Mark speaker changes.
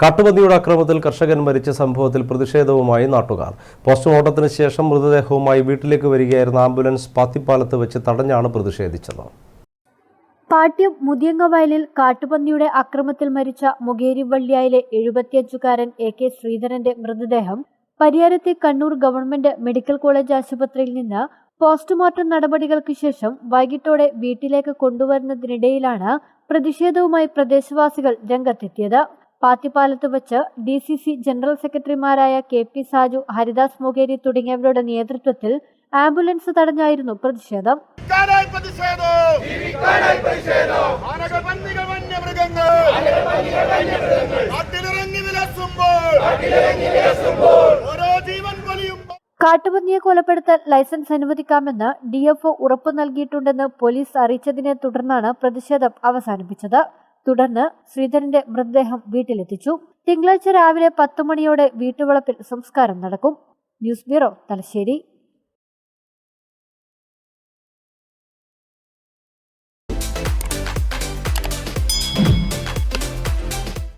Speaker 1: കാട്ടുപന്നിയുടെ ആക്രമണത്തിൽ കർഷകൻ മരിച്ച സംഭവത്തിൽ പ്രതിഷേധവുമായി നാട്ടുകാർ. പോസ്റ്റ്മോർട്ടത്തിന് ശേഷം മൃതദേഹവുമായി വീട്ടിലേക്ക് വരികയായിരുന്ന ആംബുലൻസ് പാത്തിപ്പാലത്ത് വെച്ച് തടഞ്ഞാണ് പ്രതിഷേധിച്ചത്.
Speaker 2: പാട്യം മുതിയങ്ങവയലിൽ കാട്ടുപന്നിയുടെ ആക്രമണത്തിൽ മരിച്ച മുകേരി വള്ളിയായിലെ 75-കാരൻ AK ശ്രീധരന്റെ മൃതദേഹം പരിയാരത്തെ കണ്ണൂർ ഗവൺമെന്റ് മെഡിക്കൽ കോളേജ് ആശുപത്രിയിൽ നിന്ന് പോസ്റ്റ്മോർട്ടം നടപടികൾക്ക് ശേഷം വൈകിട്ടോടെ വീട്ടിലേക്ക് കൊണ്ടുവരുന്നതിനിടയിലാണ് പ്രതിഷേധവുമായി പ്രദേശവാസികൾ രംഗത്തെത്തിയത്. പാത്തിപ്പാലത്ത് വെച്ച് DCC ജനറൽ സെക്രട്ടറിമാരായ KP സാജു, ഹരിദാസ് മുകേരി തുടങ്ങിയവരുടെ നേതൃത്വത്തിൽ ആംബുലൻസ് തടഞ്ഞായിരുന്നു പ്രതിഷേധം. കാട്ടുപന്നിയെ കൊലപ്പെടുത്താൻ ലൈസൻസ് അനുവദിക്കാമെന്ന് DFO ഉറപ്പു നൽകിയിട്ടുണ്ടെന്ന് പോലീസ് അറിയിച്ചതിനെ തുടർന്നാണ് പ്രതിഷേധം അവസാനിപ്പിച്ചത്. തുടർന്ന് ശ്രീധരന്റെ മൃതദേഹം വീട്ടിലെത്തിച്ചു. തിങ്കളാഴ്ച രാവിലെ 10 മണിയോടെ വീട്ടുവളപ്പിൽ സംസ്കാരം നടക്കും. News bureau, Thalassery.